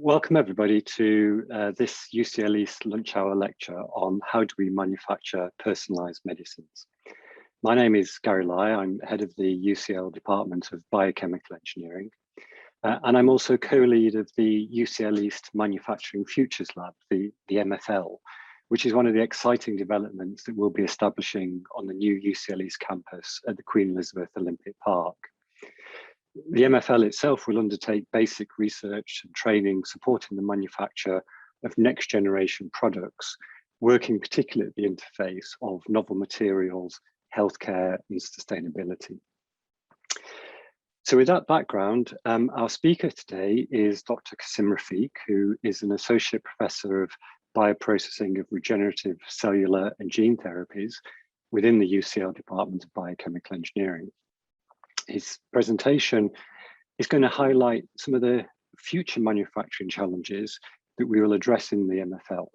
Welcome everybody to this UCL East lunch hour lecture on how do we manufacture personalised medicines. My name is Gary Lai. I'm head of the UCL Department of Biochemical Engineering, and I'm also co-lead of the UCL East Manufacturing Futures Lab, the MFL, which is one of the exciting developments that we'll be establishing on the new UCL East campus at the Queen Elizabeth Olympic Park. The MFL itself will undertake basic research and training supporting the manufacture of next generation products, working particularly at the interface of novel materials, healthcare and sustainability. So with that background, our speaker today is Dr. Qasim Rafiq, who is an Associate Professor of Bioprocessing of Regenerative Cellular and Gene Therapies within the UCL Department of Biochemical Engineering. His presentation is going to highlight some of the future manufacturing challenges that we will address in the MFL,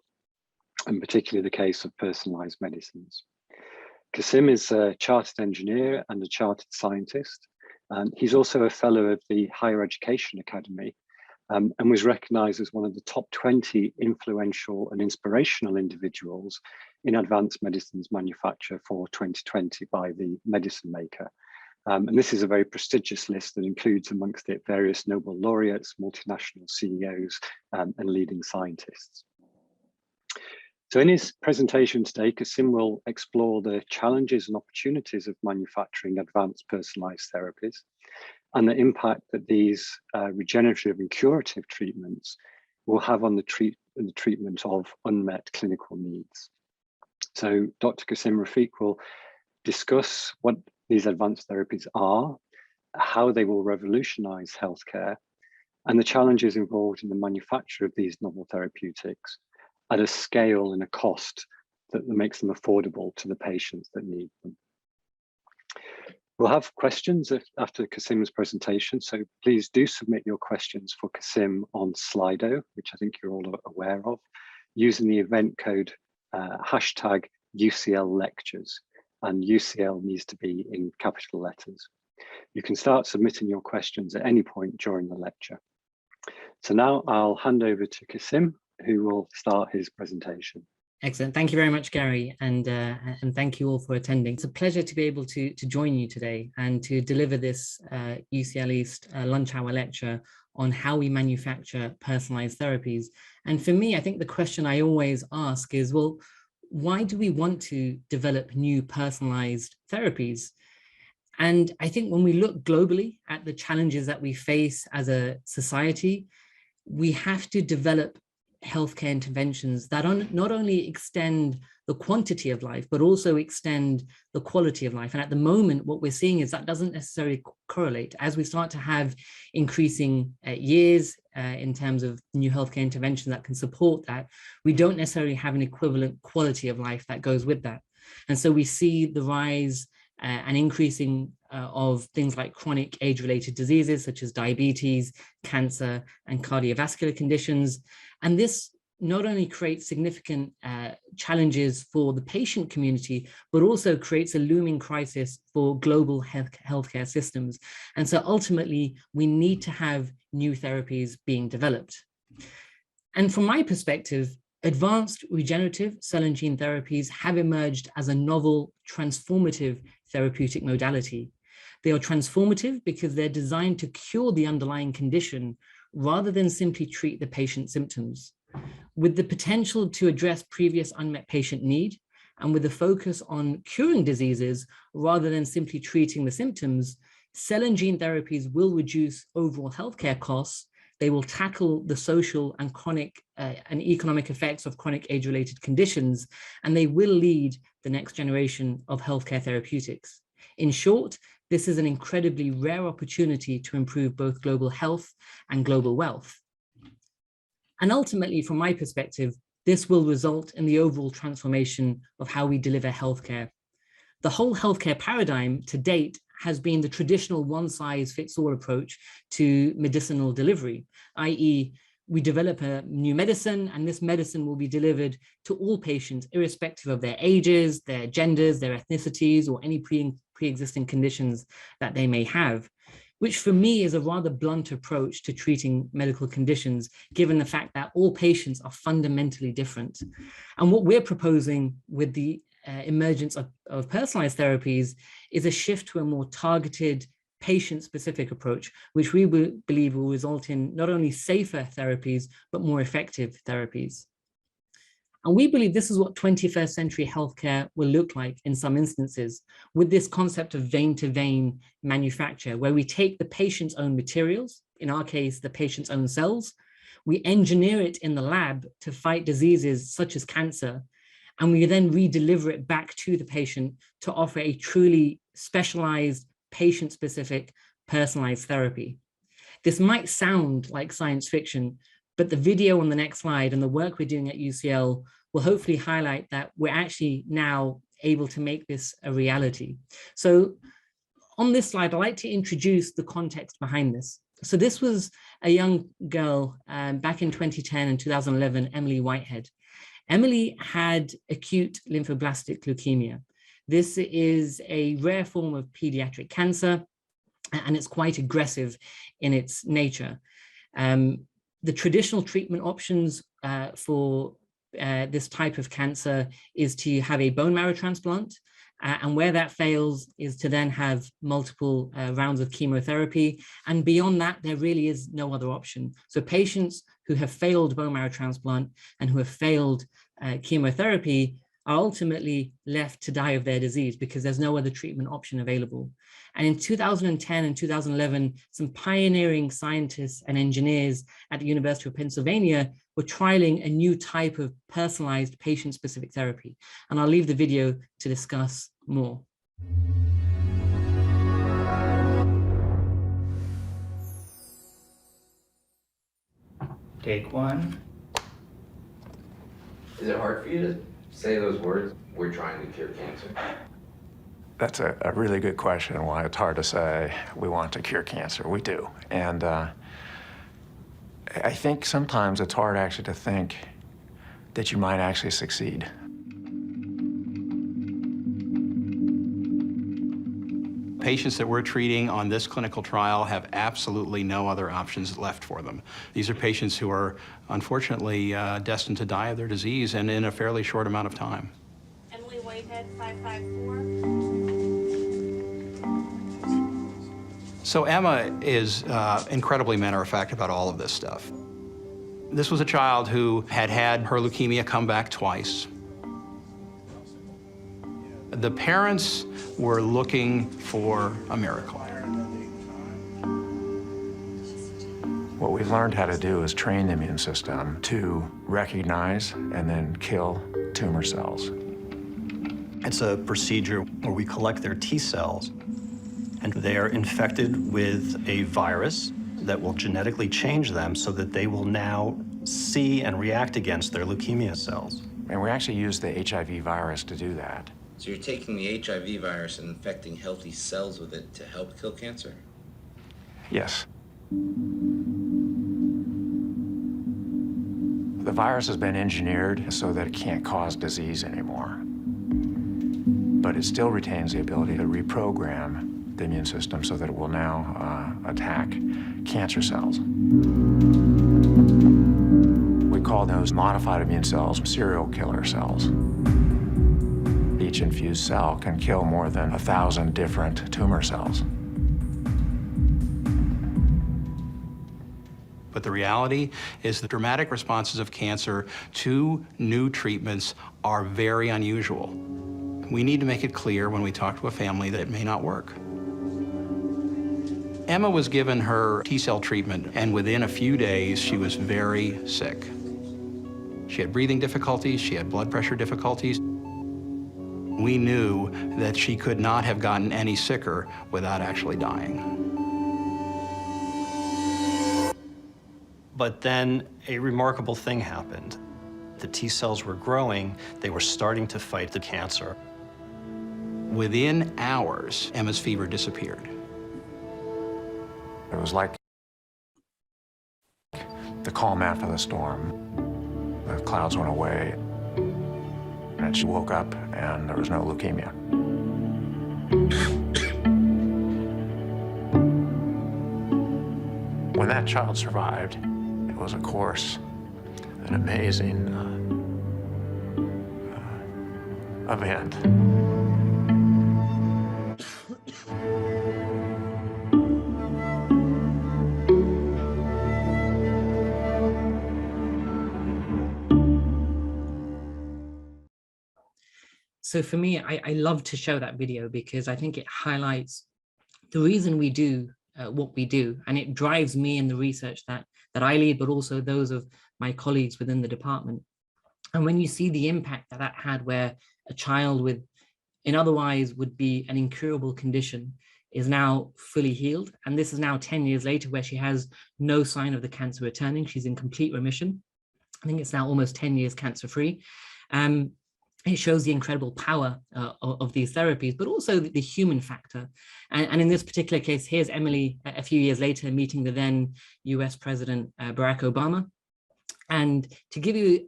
and particularly the case of personalised medicines. Qasim is a chartered engineer and a chartered scientist. He's also a fellow of the Higher Education Academy and was recognised as one of the top 20 influential and inspirational individuals in advanced medicines manufacture for 2020 by the Medicine Maker. And this is a very prestigious list that includes amongst it various Nobel Laureates, multinational CEOs, and leading scientists. So in his presentation today, Qasim will explore the challenges and opportunities of manufacturing advanced personalised therapies and the impact that these regenerative and curative treatments will have on the treatment of unmet clinical needs. So Dr. Qasim Rafiq will discuss what these advanced therapies are, how they will revolutionise healthcare, and the challenges involved in the manufacture of these novel therapeutics at a scale and a cost that makes them affordable to the patients that need them. We'll have questions after Qasim's presentation, so please do submit your questions for Qasim on Slido, which I think you're all aware of, using the event code hashtag UCL Lectures. And UCL needs to be in capital letters. You can start submitting your questions at any point during the lecture. So now I'll hand over to Qasim, who will start his presentation. Excellent. Thank you very much, Gary, and thank you all for attending. It's a pleasure to be able to join you today and to deliver this UCL East lunch hour lecture on how we manufacture personalised therapies. And for me, I think the question I always ask is, well, why do we want to develop new personalized therapies? And I think when we look globally at the challenges that we face as a society, we have to develop healthcare interventions that not only extend the quantity of life, but also extend the quality of life. And at the moment, what we're seeing is that doesn't necessarily correlate. As we start to have increasing years in terms of new healthcare interventions that can support that, we don't necessarily have an equivalent quality of life that goes with that. And so we see the rise and increasing of things like chronic age-related diseases such as diabetes, cancer, and cardiovascular conditions. And this not only creates significant challenges for the patient community, but also creates a looming crisis for global healthcare systems. And so ultimately, we need to have new therapies being developed. And from my perspective, advanced regenerative cell and gene therapies have emerged as a novel, transformative therapeutic modality. They are transformative because they're designed to cure the underlying condition rather than simply treat the patient's symptoms. With the potential to address previous unmet patient need, and with a focus on curing diseases rather than simply treating the symptoms, cell and gene therapies will reduce overall healthcare costs. They will tackle the social and chronic and economic effects of chronic age-related conditions, and they will lead the next generation of healthcare therapeutics. In short, this is an incredibly rare opportunity to improve both global health and global wealth. And ultimately, from my perspective, this will result in the overall transformation of how we deliver healthcare. The whole healthcare paradigm to date has been the traditional one-size-fits-all approach to medicinal delivery, i.e., we develop a new medicine and this medicine will be delivered to all patients, irrespective of their ages, their genders, their ethnicities, or any pre-existing conditions that they may have. which for me is a rather blunt approach to treating medical conditions, given the fact that all patients are fundamentally different. And what we're proposing with the emergence of personalized therapies is a shift to a more targeted, patient-specific approach, which we believe will result in not only safer therapies, but more effective therapies. And we believe this is what 21st century healthcare will look like in some instances, with this concept of vein-to-vein manufacture, where we take the patient's own materials, in our case, the patient's own cells, we engineer it in the lab to fight diseases such as cancer, and we then re-deliver it back to the patient to offer a truly specialized, patient-specific, personalized therapy. This might sound like science fiction, but the video on the next slide and the work we're doing at UCL will hopefully highlight that we're actually now able to make this a reality. So on this slide, I'd like to introduce the context behind this. So this was a young girl back in 2010 and 2011, Emily Whitehead. Emily had acute lymphoblastic leukemia. This is a rare form of pediatric cancer, and it's quite aggressive in its nature. The traditional treatment options for this type of cancer is to have a bone marrow transplant, and where that fails is to then have multiple rounds of chemotherapy. And beyond that, there really is no other option. So patients who have failed bone marrow transplant and who have failed chemotherapy are ultimately left to die of their disease because there's no other treatment option available. And in 2010 and 2011, some pioneering scientists and engineers at the University of Pennsylvania were trialing a new type of personalized patient-specific therapy. And I'll leave the video to discuss more. Take one. Is it hard for you to say those words, we're trying to cure cancer? That's a really good question, and why it's hard to say we want to cure cancer. We do. And I think sometimes it's hard actually to think that you might actually succeed. Patients that we're treating on this clinical trial have absolutely no other options left for them. These are patients who are unfortunately destined to die of their disease, and in a fairly short amount of time. Emily Whitehead, 554. So Emma is incredibly matter-of-fact about all of this stuff. This was a child who had had her leukemia come back twice. The parents were looking for a miracle. What we've learned how to do is train the immune system to recognize and then kill tumor cells. It's a procedure where we collect their T cells, and they are infected with a virus that will genetically change them so that they will now see and react against their leukemia cells. And we actually use the HIV virus to do that. So you're taking the HIV virus and infecting healthy cells with it to help kill cancer? Yes. The virus has been engineered so that it can't cause disease anymore. But it still retains the ability to reprogram the immune system so that it will now attack cancer cells. We call those modified immune cells serial killer cells. Each infused cell can kill more than 1,000 different tumor cells. But the reality is the dramatic responses of cancer to new treatments are very unusual. We need to make it clear when we talk to a family that it may not work. Emma was given her T-cell treatment, and within a few days, she was very sick. She had breathing difficulties, she had blood pressure difficulties. We knew that she could not have gotten any sicker without actually dying. But then a remarkable thing happened. The T cells were growing, they were starting to fight the cancer. Within hours, Emma's fever disappeared. It was like the calm after the storm. The clouds went away, and she woke up and there was no leukemia. when that child survived, it was, of course, an amazing event. So for me, I love to show that video because I think it highlights the reason we do what we do, and it drives me in the research that I lead, but also those of my colleagues within the department. And when you see the impact that that had, where a child with in otherwise would be an incurable condition is now fully healed, and this is now 10 years later, where she has no sign of the cancer returning, she's in complete remission. I think it's now almost 10 years cancer-free. It shows the incredible power of these therapies, but also the human factor. And in this particular case, here's Emily a few years later meeting the then US President Barack Obama. And to give you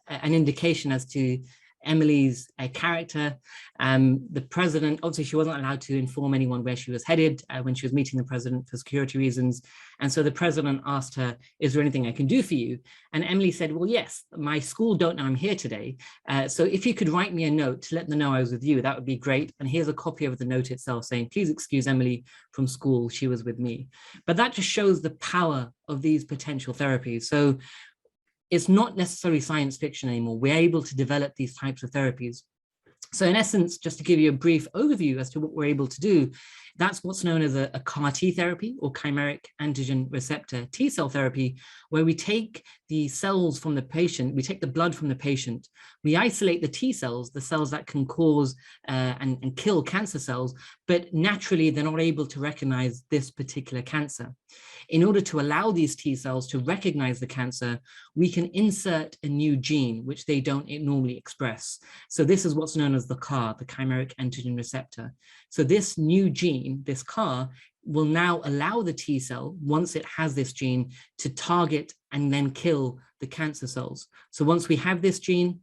an indication as to Emily's character, the president, obviously she wasn't allowed to inform anyone where she was headed when she was meeting the president for security reasons. And so the president asked her, is there anything I can do for you? And Emily said, well, yes, my school don't know I'm here today. So if you could write me a note to let them know I was with you, that would be great. And here's a copy of the note itself saying, please excuse Emily from school, she was with me. But that just shows the power of these potential therapies. So it's not necessarily science fiction anymore. We're able to develop these types of therapies. So in essence, just to give you a brief overview as to what we're able to do, that's what's known as a CAR T therapy, or chimeric antigen receptor T cell therapy, where we take the cells from the patient, we take the blood from the patient, we isolate the T cells, the cells that can cause and kill cancer cells, but naturally they're not able to recognize this particular cancer. In order to allow these T cells to recognize the cancer, we can insert a new gene, which they don't normally express. So this is what's known as the CAR, the chimeric antigen receptor. So this new gene, this CAR, will now allow the T cell, once it has this gene, to target and then kill the cancer cells. So once we have this gene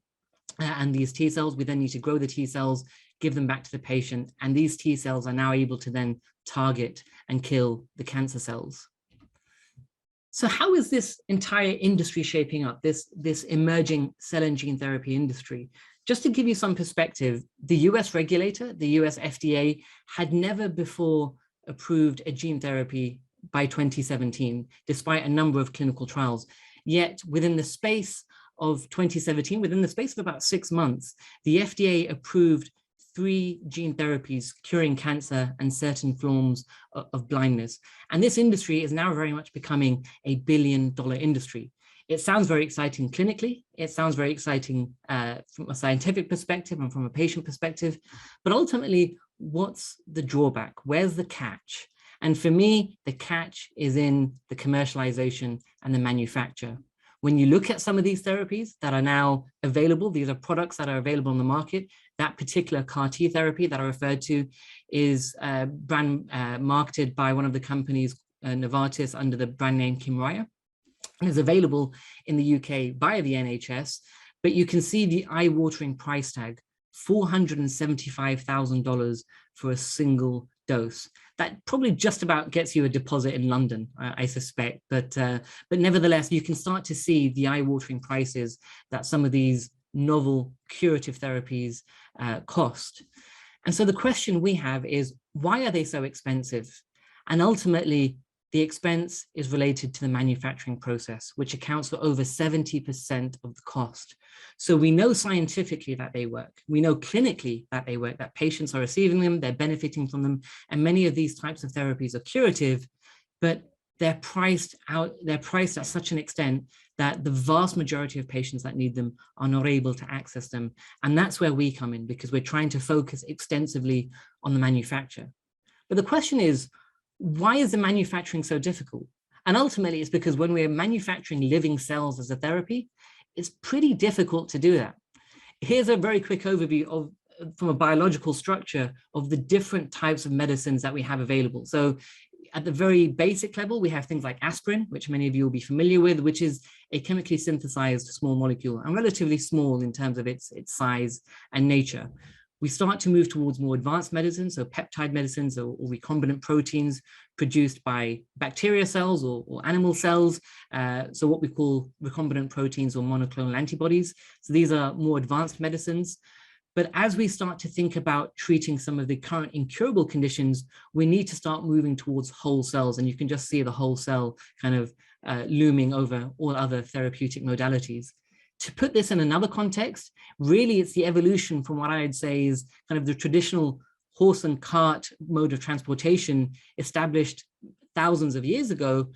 and these T cells, we then need to grow the T cells, give them back to the patient, and these T cells are now able to then target and kill the cancer cells. So how is this entire industry shaping up, this emerging cell and gene therapy industry? Just to give you some perspective, the US regulator, the US FDA, had never before approved a gene therapy by 2017, despite a number of clinical trials. Yet within the space of 2017, within the space of about 6 months, the FDA approved 3 gene therapies curing cancer and certain forms of blindness. And this industry is now very much becoming a billion-dollar industry. It sounds very exciting clinically. It sounds very exciting from a scientific perspective and from a patient perspective. But ultimately, what's the drawback? Where's the catch? And for me, the catch is in the commercialization and the manufacture. When you look at some of these therapies that are now available, these are products that are available on the market. That particular CAR T therapy that I referred to is marketed by one of the companies, Novartis, under the brand name Kymriah, and is available in the UK via the NHS. But you can see the eye-watering price tag, $475,000 for a single dose. That probably just about gets you a deposit in London, I suspect. But nevertheless, you can start to see the eye-watering prices that some of these novel curative therapies cost. And so the question we have is, why are they so expensive? And ultimately, the expense is related to the manufacturing process, which accounts for over 70% of the cost. So we know scientifically that they work. We know clinically that they work, that patients are receiving them, they're benefiting from them. And many of these types of therapies are curative, but they're priced at such an extent that the vast majority of patients that need them are not able to access them. And that's where we come in, because we're trying to focus extensively on the manufacture. But the question is, why is the manufacturing so difficult? And ultimately, it's because when we're manufacturing living cells as a therapy, it's pretty difficult to do that. Here's a very quick overview of, from a biological structure, of the different types of medicines that we have available. So at the very basic level, we have things like aspirin, which many of you will be familiar with, which is a chemically synthesized small molecule and relatively small in terms of its size and nature. We start to move towards more advanced medicines, so peptide medicines or recombinant proteins produced by bacteria cells or animal cells, so what we call recombinant proteins or monoclonal antibodies. So these are more advanced medicines. But as we start to think about treating some of the current incurable conditions, we need to start moving towards whole cells. And you can just see the whole cell kind of looming over all other therapeutic modalities. To put this in another context, really it's the evolution from what I'd say is kind of the traditional horse and cart mode of transportation established thousands of years ago,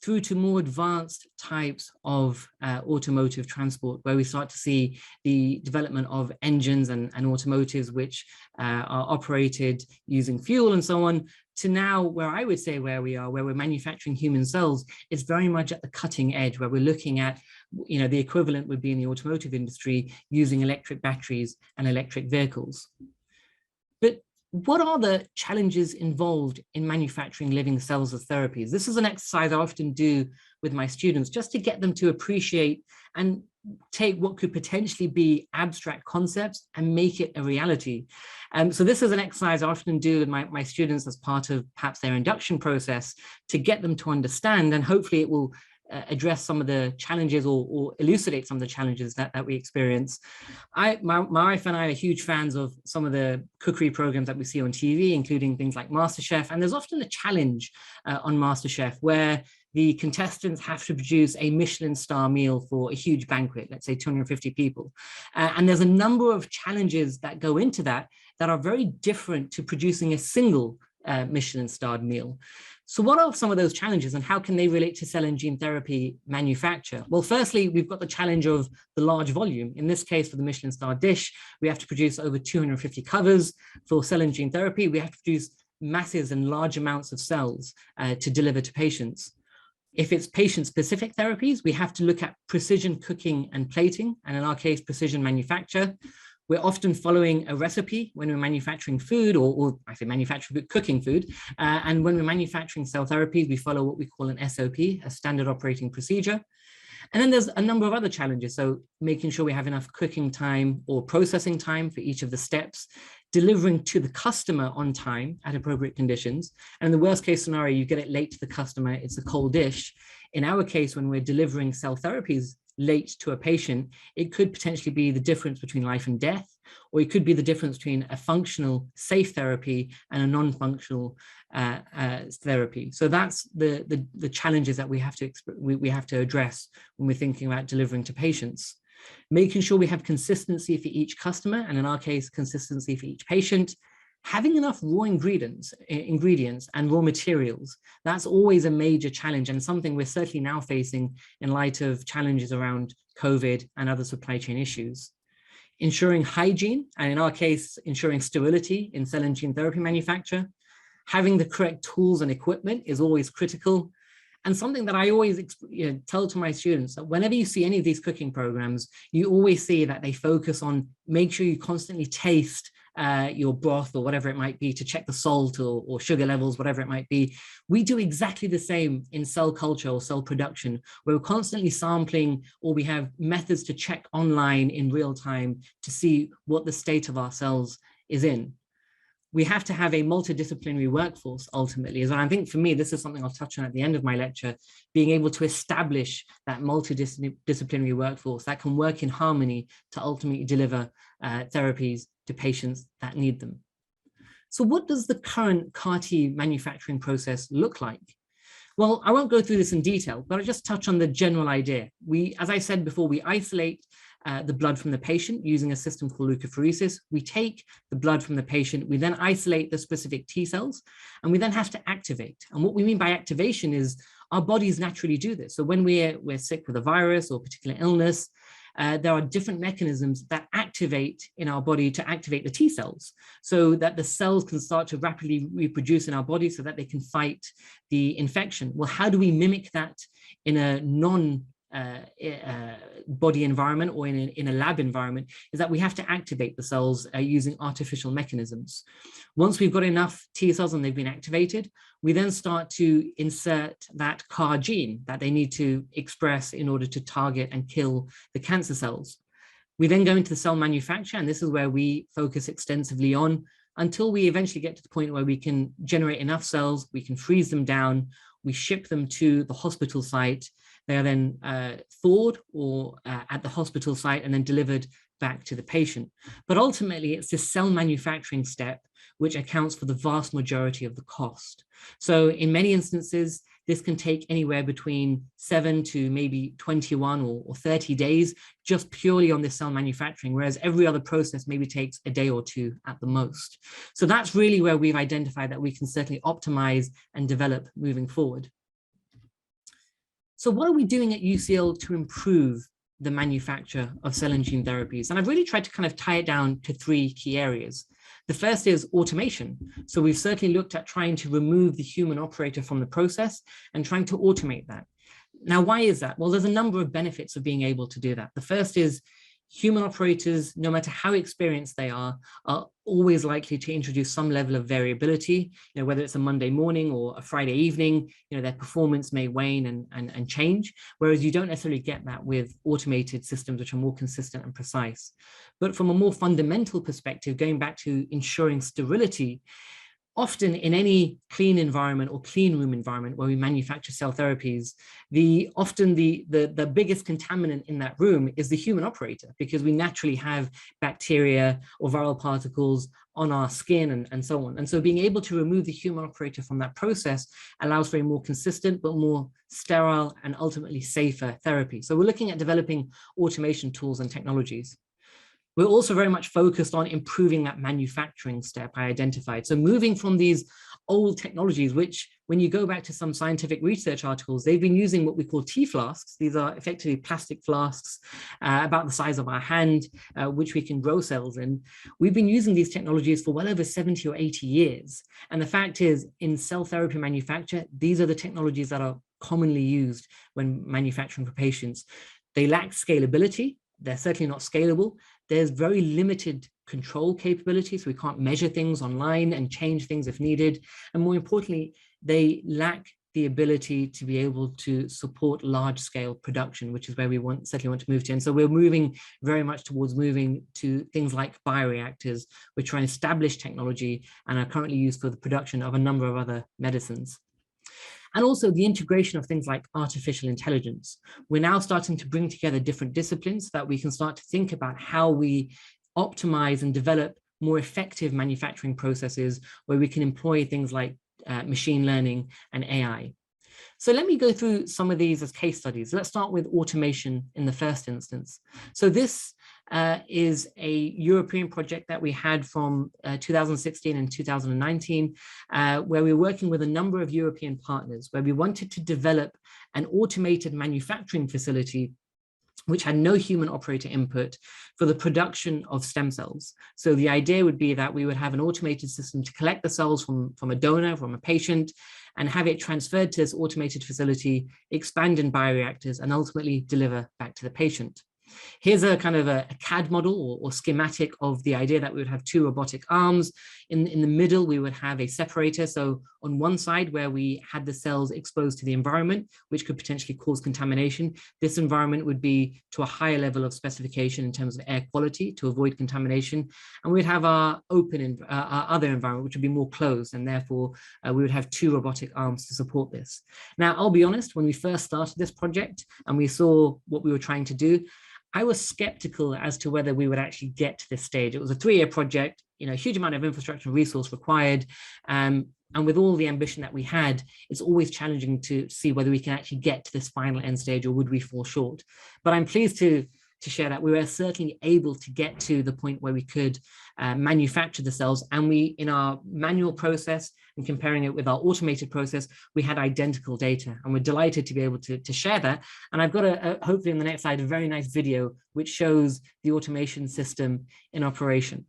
through to more advanced types of automotive transport, where we start to see the development of engines and automotives which are operated using fuel and so on, to now where I would say where we are, where we're manufacturing human cells, is very much at the cutting edge, where we're looking at, you know, the equivalent would be in the automotive industry using electric batteries and electric vehicles. But what are the challenges involved in manufacturing living cells as therapies? This is an exercise I often do with my students, just to get them to appreciate and take what could potentially be abstract concepts and make it a reality. So this is an exercise I often do with my students as part of perhaps their induction process, to get them to understand, and hopefully it will address some of the challenges or elucidate some of the challenges that we experience. My wife and I are huge fans of some of the cookery programs that we see on TV, including things like MasterChef. And there's often a challenge on MasterChef where the contestants have to produce a Michelin star meal for a huge banquet, let's say 250 people. And there's a number of challenges that go into that are very different to producing a single Michelin starred meal. So what are some of those challenges and how can they relate to cell and gene therapy manufacture? Well, firstly, we've got the challenge of the large volume. In this case, for the Michelin star dish, we have to produce over 250 covers. For cell and gene therapy, we have to produce massive and large amounts of cells to deliver to patients. If it's patient-specific therapies, we have to look at precision cooking and plating, and in our case, precision manufacture. We're often following a recipe when we're manufacturing food, or I say manufacturing, cooking food. And when we're manufacturing cell therapies, we follow what we call an SOP, a standard operating procedure. And then there's a number of other challenges. So making sure we have enough cooking time or processing time for each of the steps, delivering to the customer on time at appropriate conditions. And in the worst case scenario, you get it late to the customer, it's a cold dish. In our case, when we're delivering cell therapies late to a patient, it could potentially be the difference between life and death, or it could be the difference between a functional, safe therapy and a non-functional therapy. So that's the challenges that we have to address when we're thinking about delivering to patients. Making sure we have consistency for each customer, and in our case, consistency for each patient. Having enough raw ingredients and raw materials, that's always a major challenge, and something we're certainly now facing in light of challenges around COVID and other supply chain issues. Ensuring hygiene, and in our case, ensuring sterility in cell and gene therapy manufacture. Having the correct tools and equipment is always critical. And something that I always tell to my students, that whenever you see any of these cooking programs, you always see that they focus on make sure you constantly taste your broth or whatever it might be to check the salt or sugar levels, whatever it might be. We do exactly the same in cell culture or cell production, where we're constantly sampling, or we have methods to check online in real time to see what the state of our cells is in. We have to have a multidisciplinary workforce ultimately. And I think for me, this is something I'll touch on at the end of my lecture, being able to establish that multidisciplinary workforce that can work in harmony to ultimately deliver therapies to patients that need them. So what does the current CAR-T manufacturing process look like? Well, I won't go through this in detail, but I'll just touch on the general idea. As I said before, we isolate the blood from the patient using a system called leukapheresis. We take the blood from the patient, we then isolate the specific T cells, and we then have to activate. And what we mean by activation is our bodies naturally do this. So when we're sick with a virus or a particular illness, there are different mechanisms that activate in our body to activate the T cells, so that the cells can start to rapidly reproduce in our body so that they can fight the infection. Well, how do we mimic that in a body environment or in a lab environment? Is that we have to activate the cells using artificial mechanisms. Once we've got enough T cells and they've been activated, we then start to insert that CAR gene that they need to express in order to target and kill the cancer cells. We then go into the cell manufacture, and this is where we focus extensively on until we eventually get to the point where we can generate enough cells, we can freeze them down, we ship them to the hospital site. They are then thawed or at the hospital site and then delivered back to the patient. But ultimately, it's this cell manufacturing step which accounts for the vast majority of the cost. So in many instances, this can take anywhere between 7 to maybe 21 or 30 days, just purely on this cell manufacturing, whereas every other process maybe takes a day or two at the most. So that's really where we've identified that we can certainly optimize and develop moving forward. So what are we doing at UCL to improve the manufacture of cell and gene therapies? And I've really tried to kind of tie it down to 3 key areas. The first is automation. So we've certainly looked at trying to remove the human operator from the process and trying to automate that. Now, why is that? Well, there's a number of benefits of being able to do that. The first is human operators, no matter how experienced they are always likely to introduce some level of variability, whether it's a Monday morning or a Friday evening, their performance may wane and change, whereas you don't necessarily get that with automated systems which are more consistent and precise. But from a more fundamental perspective, going back to ensuring sterility, often in any clean environment or clean room environment where we manufacture cell therapies, often the biggest contaminant in that room is the human operator, because we naturally have bacteria or viral particles on our skin and so on. And so being able to remove the human operator from that process allows for a more consistent but more sterile and ultimately safer therapy. So we're looking at developing automation tools and technologies. We're also very much focused on improving that manufacturing step I identified. So moving from these old technologies, which when you go back to some scientific research articles, they've been using what we call tea flasks. These are effectively plastic flasks about the size of our hand, which we can grow cells in. We've been using these technologies for well over 70 or 80 years. And the fact is, in cell therapy manufacture, these are the technologies that are commonly used when manufacturing for patients. They lack scalability. They're certainly not scalable. There's very limited control capability, so we can't measure things online and change things if needed. And more importantly, they lack the ability to be able to support large-scale production, which is where we certainly want to move to. And so we're moving very much towards moving to things like bioreactors, which are an established technology and are currently used for the production of a number of other medicines. And also the integration of things like artificial intelligence. We're now starting to bring together different disciplines so that we can start to think about how we optimize and develop more effective manufacturing processes where we can employ things like machine learning and AI. So let me go through some of these as case studies. Let's start with automation in the first instance. So this is a European project that we had from 2016 and 2019, where we were working with a number of European partners, where we wanted to develop an automated manufacturing facility which had no human operator input for the production of stem cells. So the idea would be that we would have an automated system to collect the cells from a donor, from a patient, and have it transferred to this automated facility, expand in bioreactors, and ultimately deliver back to the patient. Here's a kind of a CAD model or schematic of the idea that we would have 2 robotic arms. In the middle, we would have a separator. So on one side where we had the cells exposed to the environment, which could potentially cause contamination, this environment would be to a higher level of specification in terms of air quality to avoid contamination. And we'd have our our other environment, which would be more closed. And therefore, we would have 2 robotic arms to support this. Now, I'll be honest, when we first started this project and we saw what we were trying to do, I was skeptical as to whether we would actually get to this stage. It was a 3-year project, a huge amount of infrastructure and resource required. And with all the ambition that we had, it's always challenging to see whether we can actually get to this final end stage or would we fall short. But I'm pleased to share that we were certainly able to get to the point where we could manufacture the cells. And we, in our manual process and comparing it with our automated process, we had identical data. And we're delighted to be able to share that. And I've got hopefully on the next slide, a very nice video which shows the automation system in operation.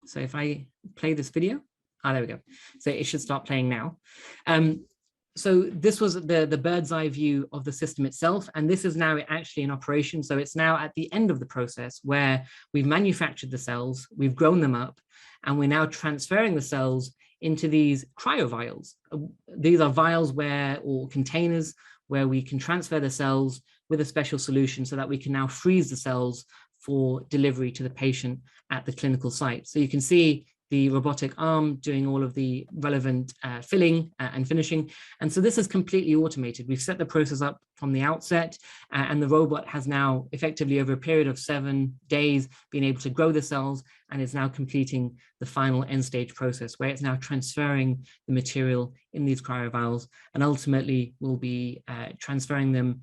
So if I play this video, there we go. So it should start playing now. So this was the bird's eye view of the system itself, and this is now actually in operation. So it's now at the end of the process where we've manufactured the cells, we've grown them up, and we're now transferring the cells into these cryovials. These are vials or containers where we can transfer the cells with a special solution so that we can now freeze the cells for delivery to the patient at the clinical site. So you can see the robotic arm doing all of the relevant filling and finishing. And so this is completely automated. We've set the process up from the outset, and the robot has now effectively, over a period of 7 days, been able to grow the cells, and is now completing the final end stage process, where it's now transferring the material in these cryovials, and ultimately will be transferring them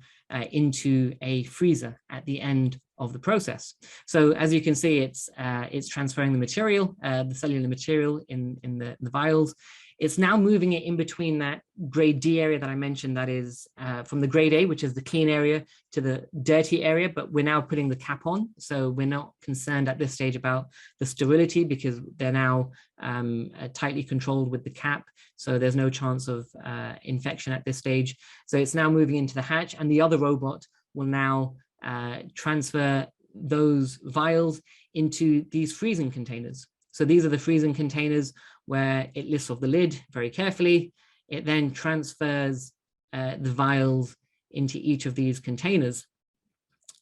into a freezer at the end of the process. So as you can see, it's transferring the material, the cellular material in the vials. It's now moving it in between that grade D area that I mentioned, that is from the grade A, which is the clean area, to the dirty area, but we're now putting the cap on. So we're not concerned at this stage about the sterility, because they're now tightly controlled with the cap. So there's no chance of infection at this stage. So it's now moving into the hatch, and the other robot will now transfer those vials into these freezing containers. So these are the freezing containers where it lifts off the lid very carefully. It then transfers the vials into each of these containers,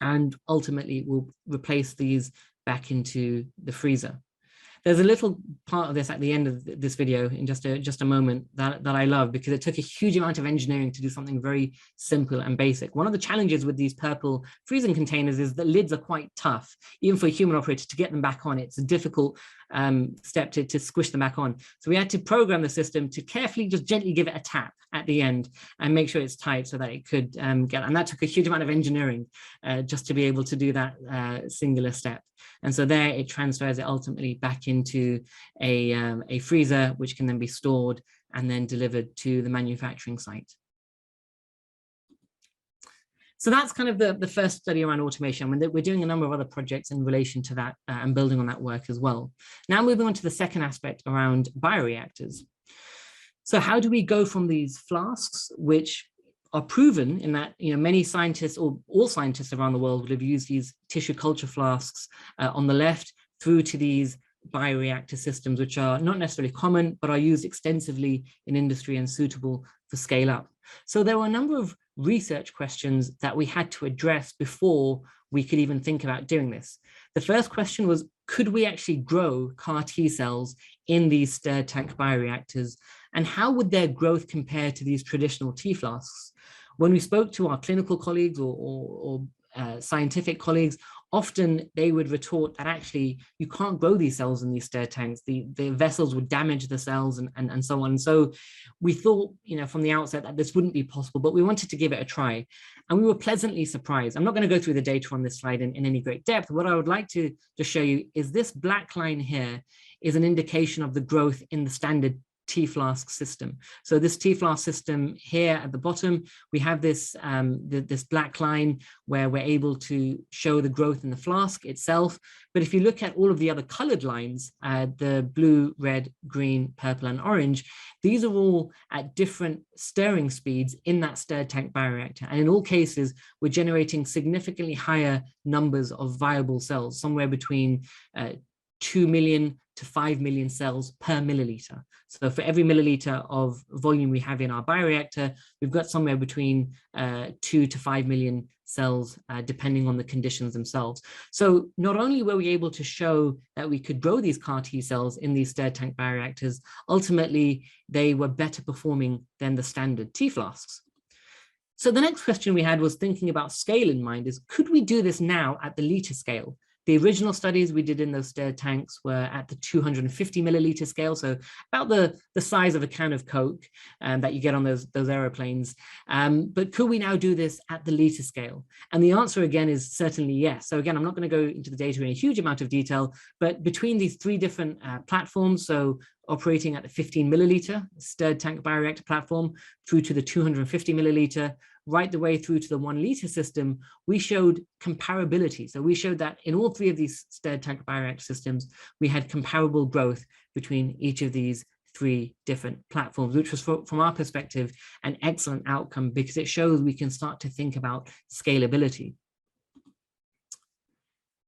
and ultimately will replace these back into the freezer. There's a little part of this at the end of this video in just a moment that I love, because it took a huge amount of engineering to do something very simple and basic. One of the challenges with these purple freezing containers is the lids are quite tough. Even for a human operator to get them back on, it's a difficult step to squish them back on. So we had to program the system to carefully just gently give it a tap at the end and make sure it's tight so that it could get, and that took a huge amount of engineering just to be able to do that singular step. And so there it transfers it ultimately back into a freezer, which can then be stored and then delivered to the manufacturing site. So that's kind of the first study around automation. We're doing a number of other projects in relation to that and building on that work as well. Now moving on to the second aspect around bioreactors. So how do we go from these flasks, which are proven in that, you know, many scientists, or all scientists around the world, would have used these tissue culture flasks on the left, through to these bioreactor systems, which are not necessarily common, but are used extensively in industry and suitable for scale up. So there were a number of research questions that we had to address before we could even think about doing this. The first question was, could we actually grow CAR T cells in these stirred tank bioreactors? And how would their growth compare to these traditional T flasks? When we spoke to our clinical colleagues or scientific colleagues, often they would retort that actually you can't grow these cells in these stirred tanks. The vessels would damage the cells and so on. So we thought, you know, from the outset that this wouldn't be possible, but we wanted to give it a try. And we were pleasantly surprised. I'm not going to go through the data on this slide in any great depth. What I would like to show you is this black line here is an indication of the growth in the standard T-flask system. So this T-flask system here at the bottom, we have this, this black line where we're able to show the growth in the flask itself. But if you look at all of the other colored lines, the blue, red, green, purple, and orange, these are all at different stirring speeds in that stirred tank bioreactor. And in all cases, we're generating significantly higher numbers of viable cells, somewhere between 2 million to 5 million cells per milliliter. So for every milliliter of volume we have in our bioreactor, we've got somewhere between 2 to 5 million cells, depending on the conditions themselves. So not only were we able to show that we could grow these CAR T cells in these stirred tank bioreactors, ultimately they were better performing than the standard T flasks. So the next question we had was, thinking about scale in mind, is could we do this now at the liter scale? The original studies we did in those stirred tanks were at the 250 milliliter scale, so about the size of a can of Coke that you get on those aeroplanes. But could we now do this at the liter scale? And the answer again is certainly yes. So again, I'm not going to go into the data in a huge amount of detail, but between these three different platforms, so operating at the 15 milliliter stirred tank bioreactor platform through to the 250 milliliter, right the way through to the 1 liter system, we showed comparability. So we showed that in all three of these stirred tank bioreactor systems, we had comparable growth between each of these three different platforms, which was, from our perspective, an excellent outcome, because it shows we can start to think about scalability.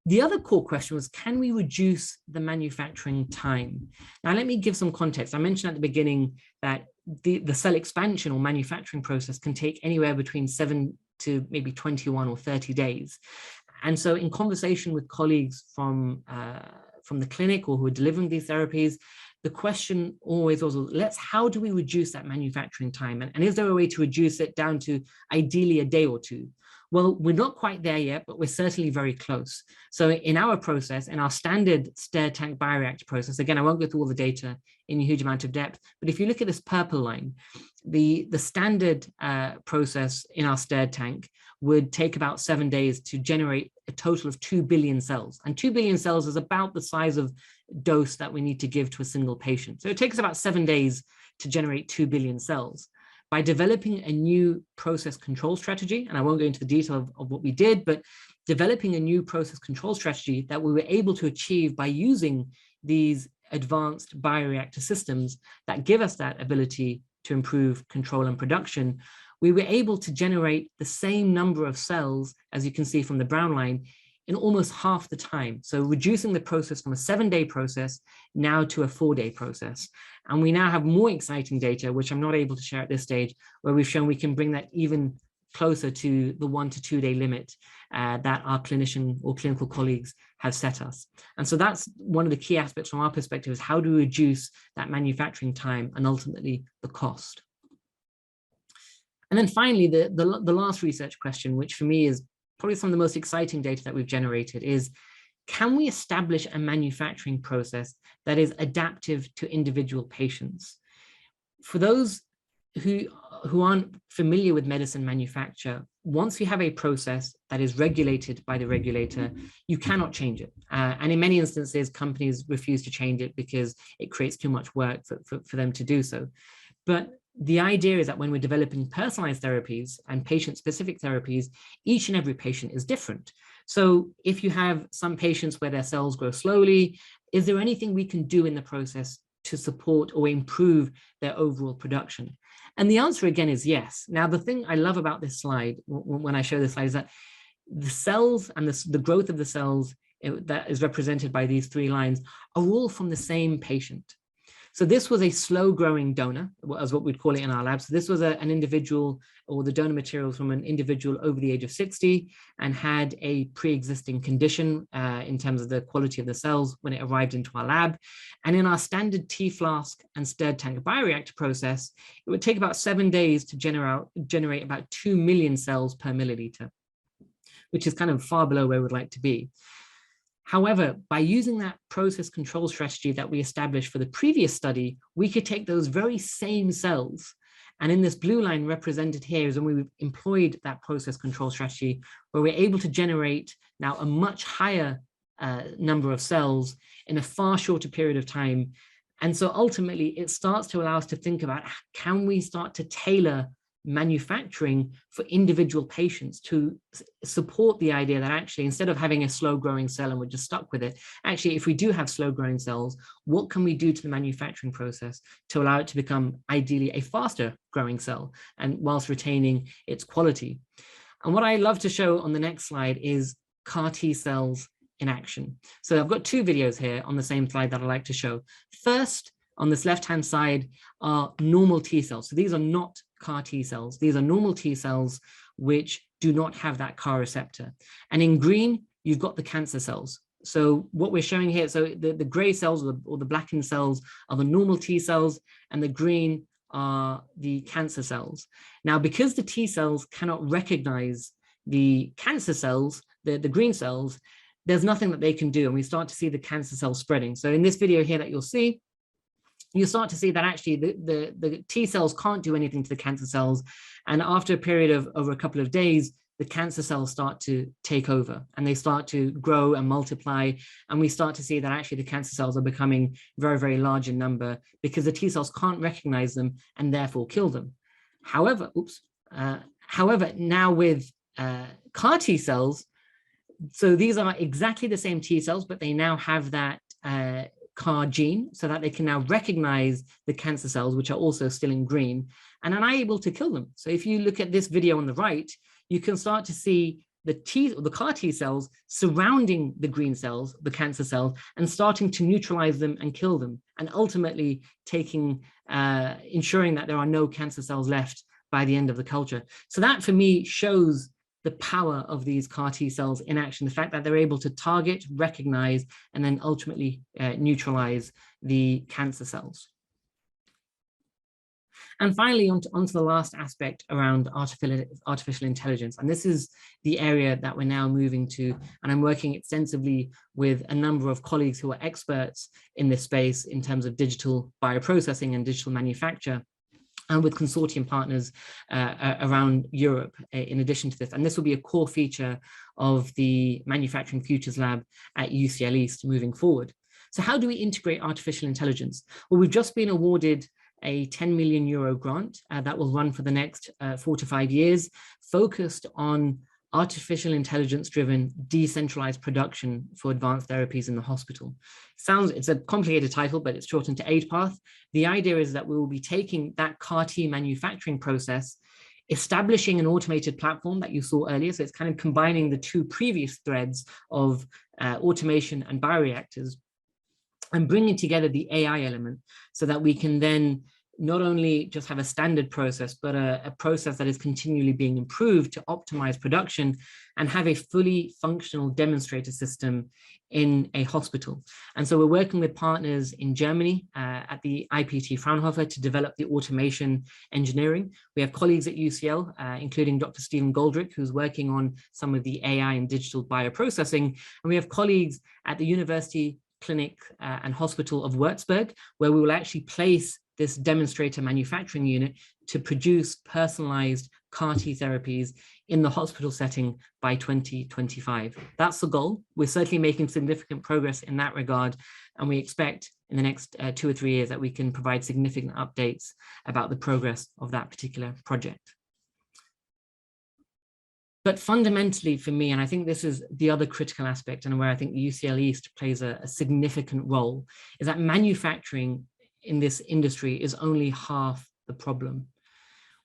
The other core question was, can we reduce the manufacturing time? Now, let me give some context. I mentioned at the beginning that the cell expansion or manufacturing process can take anywhere between 7 to maybe 21 or 30 days. And so in conversation with colleagues from the clinic or who are delivering these therapies, the question always was, how do we reduce that manufacturing time? And is there a way to reduce it down to ideally a day or two? Well, we're not quite there yet, but we're certainly very close. So in our process, in our standard stir tank bioreactor process, again, I won't go through all the data in a huge amount of depth, but if you look at this purple line, the standard process in our stir tank would take about 7 days to generate a total of 2 billion cells. And 2 billion cells is about the size of dose that we need to give to a single patient. So it takes about 7 days to generate 2 billion cells. By developing a new process control strategy, and I won't go into the detail of what we did, but developing a new process control strategy that we were able to achieve by using these advanced bioreactor systems that give us that ability to improve control and production, we were able to generate the same number of cells, as you can see from the brown line, in almost half the time. So reducing the process from a 7-day process now to a 4-day process. And we now have more exciting data, which I'm not able to share at this stage, where we've shown we can bring that even closer to the 1 to 2 day limit that our clinician or clinical colleagues have set us. And so that's one of the key aspects from our perspective, is how do we reduce that manufacturing time and ultimately the cost. And then finally, the last research question, which for me is probably some of the most exciting data that we've generated, is can we establish a manufacturing process that is adaptive to individual patients? For those who aren't familiar with medicine manufacture, once you have a process that is regulated by the regulator, you cannot change it. And in many instances, companies refuse to change it because it creates too much work for them to do so. But the idea is that when we're developing personalized therapies and patient-specific therapies, each and every patient is different. So if you have some patients where their cells grow slowly, is there anything we can do in the process to support or improve their overall production? And the answer again is yes. Now, the thing I love about this slide, when I show this slide, is that the cells and the growth of the cells that is represented by these 3 lines are all from the same patient. So this was a slow growing donor, as what we'd call it in our lab. So this was an individual, or the donor materials from an individual over the age of 60 and had a pre-existing condition in terms of the quality of the cells when it arrived into our lab. And in our standard T-flask and stirred tank bioreactor process, it would take about 7 days to generate about 2 million cells per milliliter, which is kind of far below where we'd like to be. However, by using that process control strategy that we established for the previous study, we could take those very same cells, and in this blue line represented here is when we employed that process control strategy, where we're able to generate now a much higher number of cells in a far shorter period of time. And so ultimately, it starts to allow us to think about, can we start to tailor manufacturing for individual patients to support the idea that actually, instead of having a slow growing cell and we're just stuck with it, actually, if we do have slow growing cells, what can we do to the manufacturing process to allow it to become ideally a faster growing cell, and whilst retaining its quality? And what I love to show on the next slide is CAR T cells in action. So I've got 2 videos here on the same slide that I like to show. First, on this left-hand side are normal T cells. So these are not CAR T cells. These are normal T cells which do not have that CAR receptor. And in green, you've got the cancer cells. So what we're showing here, so the gray cells or the blackened cells are the normal T cells, and the green are the cancer cells. Now, because the T cells cannot recognize the cancer cells, the green cells, there's nothing that they can do, and we start to see the cancer cells spreading. So in this video here that you'll see, you start to see that actually the T cells can't do anything to the cancer cells. And after a period of over a couple of days, the cancer cells start to take over and they start to grow and multiply. And we start to see that actually the cancer cells are becoming very, very large in number because the T cells can't recognize them and therefore kill them. However, now with CAR T cells, so these are exactly the same T cells, but they now have that CAR gene so that they can now recognize the cancer cells, which are also still in green, and are able to kill them. So if you look at this video on the right, you can start to see the CAR T cells surrounding the green cells, the cancer cells, and starting to neutralize them and kill them, and ultimately ensuring that there are no cancer cells left by the end of the culture. So that for me shows the power of these CAR T cells in action, the fact that they're able to target, recognize, and then ultimately neutralize the cancer cells. And finally, onto the last aspect around artificial intelligence. And this is the area that we're now moving to. And I'm working extensively with a number of colleagues who are experts in this space in terms of digital bioprocessing and digital manufacture, and with consortium partners around Europe in addition to this. And this will be a core feature of the Manufacturing Futures Lab at UCL East moving forward. So how do we integrate artificial intelligence? Well, we've just been awarded a 10 million euro grant that will run for the next 4 to 5 years, focused on artificial intelligence-driven decentralized production for advanced therapies in the hospital. It's a complicated title, but it's shortened to AIDPath. The idea is that we will be taking that CAR T manufacturing process, establishing an automated platform that you saw earlier. So it's kind of combining the two previous threads of automation and bioreactors, and bringing together the AI element so that we can then not only just have a standard process, but a process that is continually being improved to optimize production and have a fully functional demonstrator system in a hospital. And so we're working with partners in Germany at the IPT Fraunhofer to develop the automation engineering. We have colleagues at UCL, including Dr. Stephen Goldrick, who's working on some of the AI and digital bioprocessing. And we have colleagues at the University Clinic and Hospital of Würzburg, where we will actually place this demonstrator manufacturing unit to produce personalized CAR T therapies in the hospital setting by 2025. That's the goal. We're certainly making significant progress in that regard, and we expect in the next 2 or 3 years that we can provide significant updates about the progress of that particular project. But fundamentally for me, and I think this is the other critical aspect and where I think UCL East plays a significant role, is that manufacturing in this industry is only half the problem.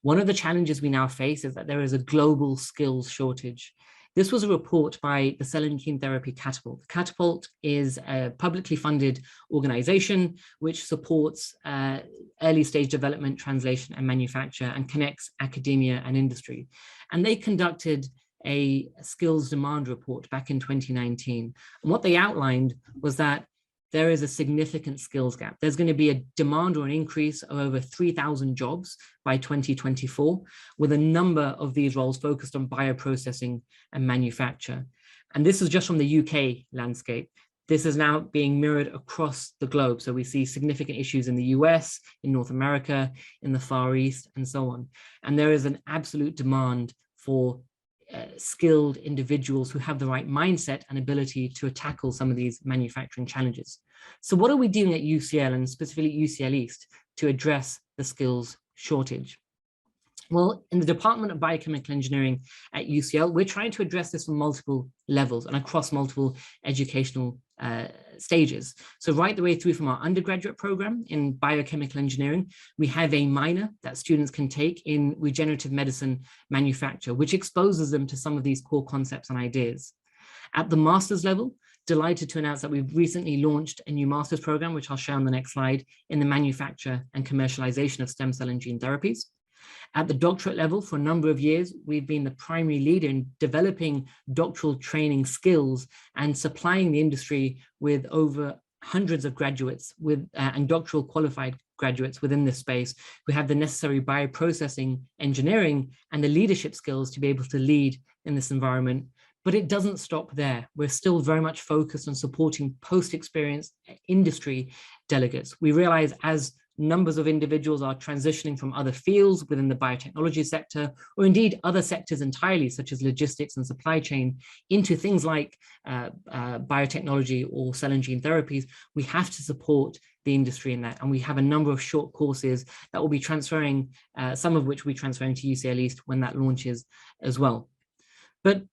One of the challenges we now face is that there is a global skills shortage. This was a report by the Cell and Gene Therapy Catapult. Catapult is a publicly funded organization which supports early stage development, translation, and manufacture, and connects academia and industry. And they conducted a skills demand report back in 2019. And what they outlined was that there is a significant skills gap. There's going to be a demand or an increase of over 3,000 jobs by 2024, with a number of these roles focused on bioprocessing and manufacture. And this is just from the UK landscape. This is now being mirrored across the globe. So we see significant issues in the US, in North America, in the Far East, and so on. And there is an absolute demand for skilled individuals who have the right mindset and ability to tackle some of these manufacturing challenges. So what are we doing at UCL, and specifically UCL East, to address the skills shortage? Well, in the Department of Biochemical Engineering at UCL, we're trying to address this from multiple levels and across multiple educational stages. So right the way through from our undergraduate program in biochemical engineering, we have a minor that students can take in regenerative medicine manufacture, which exposes them to some of these core concepts and ideas. At the master's level, delighted to announce that we've recently launched a new master's program, which I'll share on the next slide, in the manufacture and commercialization of stem cell and gene therapies. At the doctorate level, for a number of years, we've been the primary leader in developing doctoral training skills and supplying the industry with over hundreds of graduates and doctoral qualified graduates within this space who have the necessary bioprocessing engineering and the leadership skills to be able to lead in this environment. But it doesn't stop there. We're still very much focused on supporting post-experience industry delegates. We realize as numbers of individuals are transitioning from other fields within the biotechnology sector, or indeed other sectors entirely, such as logistics and supply chain, into things like biotechnology or cell and gene therapies, we have to support the industry in that. And we have a number of short courses that will be transferring, some of which will be transferring to UCL East when that launches as well. But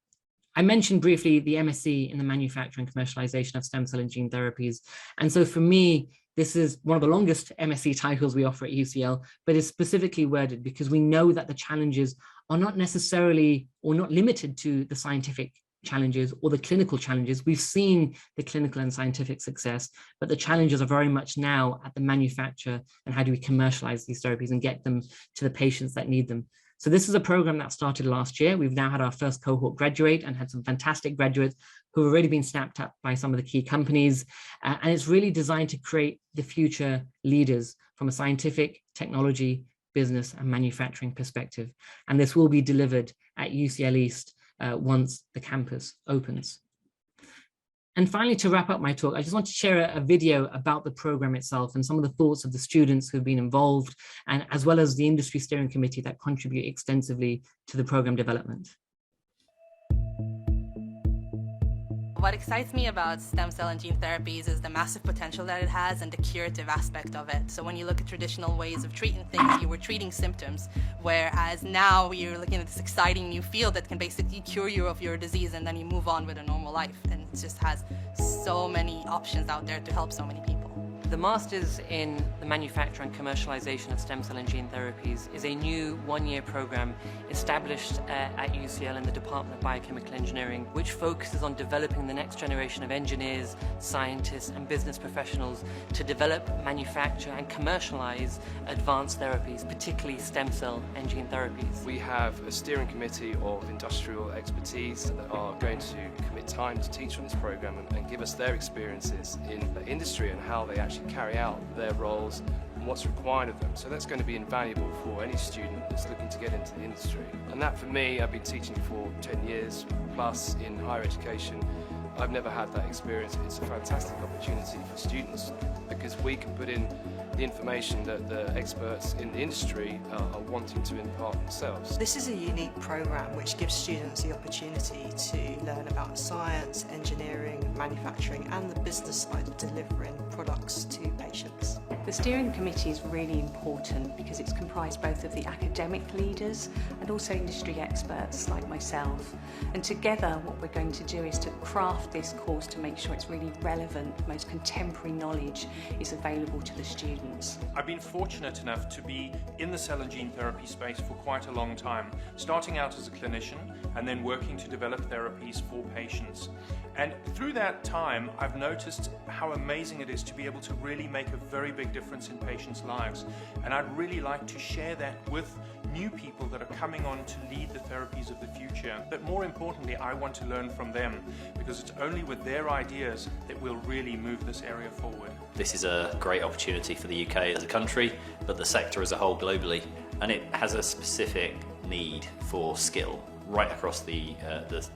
I mentioned briefly the MSc in the manufacture and commercialization of stem cell and gene therapies. And so for me, this is one of the longest MSc titles we offer at UCL, but is specifically worded because we know that the challenges are not necessarily or not limited to the scientific challenges or the clinical challenges. We've seen the clinical and scientific success, but the challenges are very much now at the manufacture and how do we commercialize these therapies and get them to the patients that need them. So this is a program that started last year. We've now had our first cohort graduate and had some fantastic graduates who have already been snapped up by some of the key companies. And it's really designed to create the future leaders from a scientific, technology, business and manufacturing perspective. And this will be delivered at UCL East once the campus opens. And finally, to wrap up my talk, I just want to share a video about the program itself and some of the thoughts of the students who have been involved, and as well as the industry steering committee that contribute extensively to the program development. What excites me about stem cell and gene therapies is the massive potential that it has and the curative aspect of it. So when you look at traditional ways of treating things, you were treating symptoms, whereas now you're looking at this exciting new field that can basically cure you of your disease and then you move on with a normal life. And it just has so many options out there to help so many people. The Masters in the Manufacture and Commercialization of Stem Cell and Gene Therapies is a new one-year program established at UCL in the Department of Biochemical Engineering, which focuses on developing the next generation of engineers, scientists, and business professionals to develop, manufacture, and commercialize advanced therapies, particularly stem cell and gene therapies. We have a steering committee of industrial expertise that are going to commit time to teach on this program and give us their experiences in the industry and how they actually carry out their roles and what's required of them. So that's going to be invaluable for any student that's looking to get into the industry. And that for me, I've been teaching for 10 years plus in higher education. I've never had that experience. It's a fantastic opportunity for students because we can put in the information that the experts in the industry are wanting to impart themselves. This is a unique program which gives students the opportunity to learn about science, engineering, manufacturing and the business side of delivering products to patients. The steering committee is really important because it's comprised both of the academic leaders and also industry experts like myself. And together what we're going to do is to craft this course to make sure it's really relevant, most contemporary knowledge is available to the students. I've been fortunate enough to be in the cell and gene therapy space for quite a long time, starting out as a clinician and then working to develop therapies for patients. And through that time, I've noticed how amazing it is to be able to really make a very big difference in patients' lives. And I'd really like to share that with new people that are coming on to lead the therapies of the future. But more importantly, I want to learn from them because it's only with their ideas that we'll really move this area forward. This is a great opportunity for the UK as a country, but the sector as a whole globally. And it has a specific need for skill right across the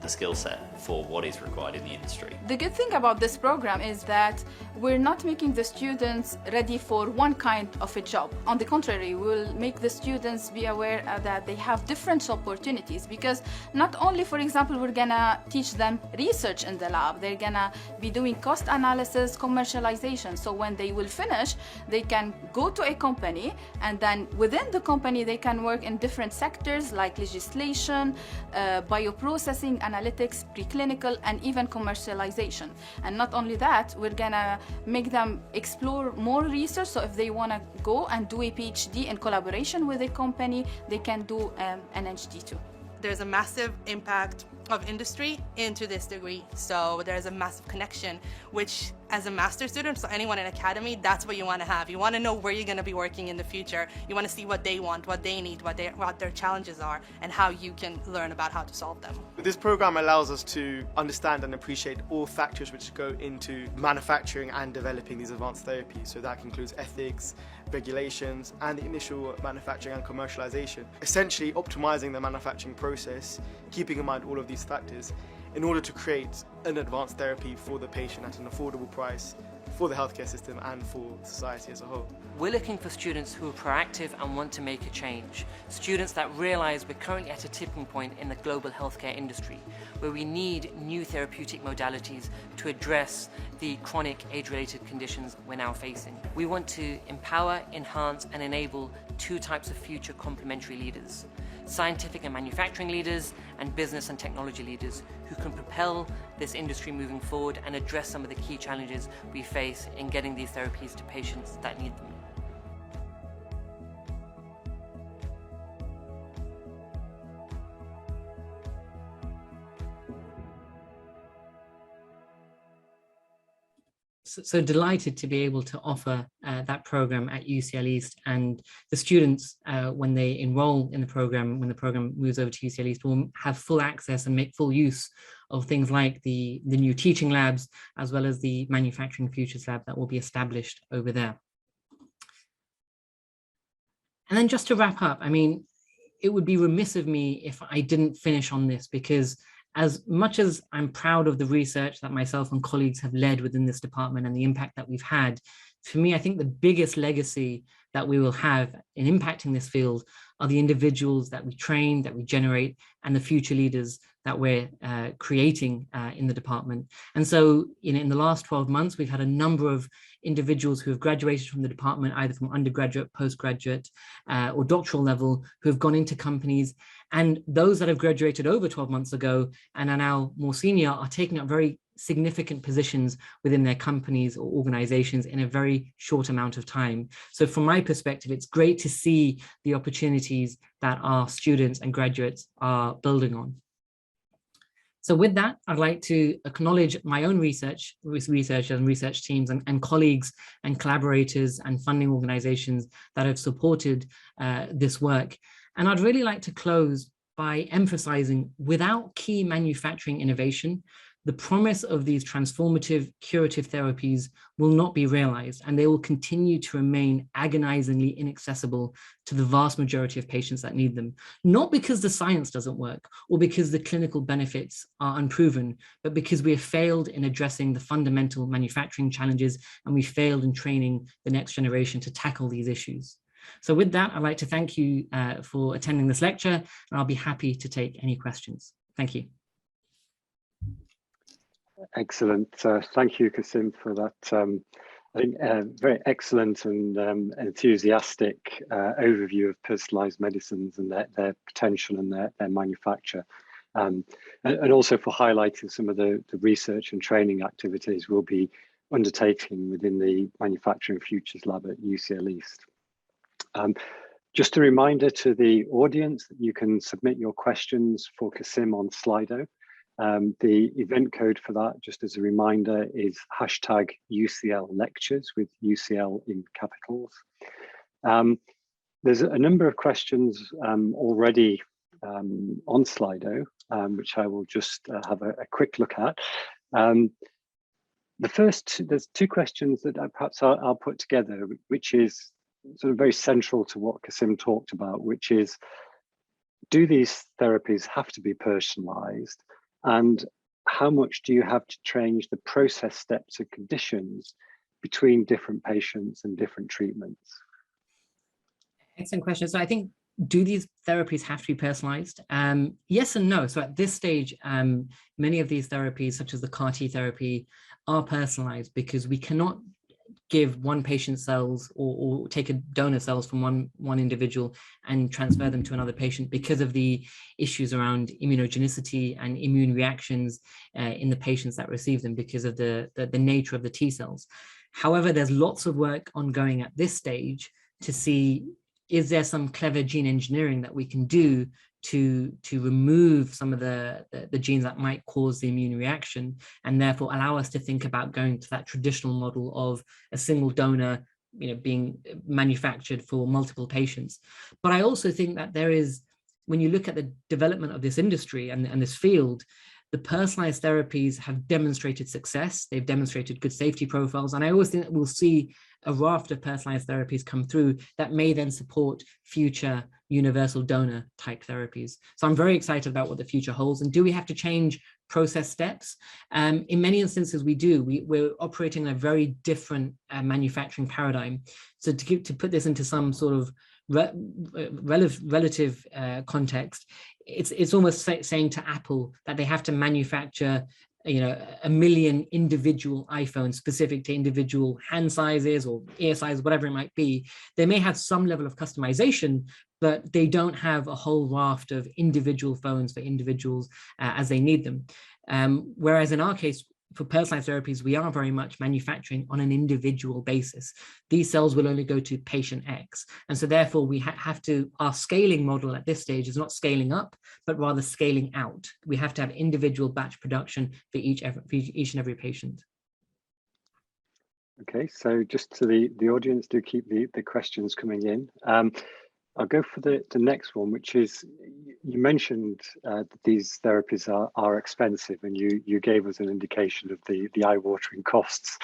skill set for what is required in the industry. The good thing about this program is that we're not making the students ready for one kind of a job. On the contrary, we'll make the students be aware that they have different opportunities because not only, for example, we're gonna teach them research in the lab, they're gonna be doing cost analysis, commercialization. So when they will finish, they can go to a company and then within the company they can work in different sectors like legislation, bioprocessing, analytics, preclinical, and even commercialization. And not only that, we're gonna make them explore more research. So if they wanna go and do a PhD in collaboration with a company, they can do an NHD too. There's a massive impact of industry into this degree. So there's a massive connection, which as a master's student, so anyone in academy, that's what you want to have. You want to know where you're going to be working in the future. You want to see what they want, what they need, what their challenges are, and how you can learn about how to solve them. This program allows us to understand and appreciate all factors which go into manufacturing and developing these advanced therapies. So that includes ethics, regulations, and the initial manufacturing and commercialization. Essentially optimizing the manufacturing process, keeping in mind all of these factors in order to create an advanced therapy for the patient at an affordable price for the healthcare system and for society as a whole. We're looking for students who are proactive and want to make a change. Students that realize we're currently at a tipping point in the global healthcare industry, where we need new therapeutic modalities to address the chronic age-related conditions we're now facing. We want to empower, enhance, and enable two types of future complementary leaders: scientific and manufacturing leaders and business and technology leaders who can propel this industry moving forward and address some of the key challenges we face in getting these therapies to patients that need them. so delighted to be able to offer that program at UCL East, and the students, when they enroll in the program, when the program moves over to UCL East, will have full access and make full use of things like the new teaching labs, as well as the Manufacturing Futures Lab that will be established over there. And then just to wrap up, I mean, it would be remiss of me if I didn't finish on this, because as much as I'm proud of the research that myself and colleagues have led within this department and the impact that we've had, for me, I think the biggest legacy that we will have in impacting this field are the individuals that we train, that we generate, and the future leaders that we're creating in the department. And so, in the last 12 months, we've had a number of individuals who have graduated from the department, either from undergraduate, postgraduate, or doctoral level, who have gone into companies. And those that have graduated over 12 months ago and are now more senior are taking up very significant positions within their companies or organizations in a very short amount of time. So from my perspective, it's great to see the opportunities that our students and graduates are building on. So with that, I'd like to acknowledge my own researchers and research teams and colleagues and collaborators and funding organizations that have supported this work. And I'd really like to close by emphasizing, without key manufacturing innovation, the promise of these transformative curative therapies will not be realized, and they will continue to remain agonizingly inaccessible to the vast majority of patients that need them. Not because the science doesn't work or because the clinical benefits are unproven, but because we have failed in addressing the fundamental manufacturing challenges, and we failed in training the next generation to tackle these issues. So with that, I'd like to thank you for attending this lecture, and I'll be happy to take any questions. Thank you. Excellent. Thank you, Qasim, for that I think very excellent and enthusiastic overview of personalised medicines and their potential and their manufacture. And also for highlighting some of the research and training activities we'll be undertaking within the Manufacturing Futures Lab at UCL East. Just a reminder to the audience that you can submit your questions for Qasim on Slido. The event code for that, just as a reminder, is #UCL Lectures with UCL in capitals. There's a number of questions already on Slido, which I will just have a quick look at. The first, there's two questions that perhaps I'll put together, which is sort of very central to what Qasim talked about, which is, do these therapies have to be personalized? And how much do you have to change the process steps and conditions between different patients and different treatments? Excellent question. So I think, do these therapies have to be personalized? Yes and no. So at this stage, many of these therapies, such as the CAR T therapy, are personalized because we cannot give one patient cells or take a donor cells from one individual and transfer them to another patient because of the issues around immunogenicity and immune reactions in the patients that receive them because of the nature of the T cells. However, there's lots of work ongoing at this stage to see, is there some clever gene engineering that we can do to remove some of the genes that might cause the immune reaction, and therefore allow us to think about going to that traditional model of a single donor, being manufactured for multiple patients. But I also think that there is, when you look at the development of this industry and this field, the personalized therapies have demonstrated success. They've demonstrated good safety profiles. And I always think that we'll see a raft of personalized therapies come through that may then support future universal donor type therapies. So I'm very excited about what the future holds. And do we have to change process steps? In many instances, we do. We're operating in a very different manufacturing paradigm. So to put this into some sort of relative context, it's almost saying to Apple that they have to manufacture 1 million individual iPhones specific to individual hand sizes or ear size, whatever it might be. They may have some level of customization, but they don't have a whole raft of individual phones for individuals as they need them. Whereas in our case, for personalized therapies, we are very much manufacturing on an individual basis. These cells will only go to patient X. And so therefore we have to, our scaling model at this stage is not scaling up, but rather scaling out. We have to have individual batch production for each and every patient. Okay, so just to the audience, do keep the questions coming in. I'll go for the next one, which is, you mentioned that these therapies are expensive, and you gave us an indication of the eye-watering costs.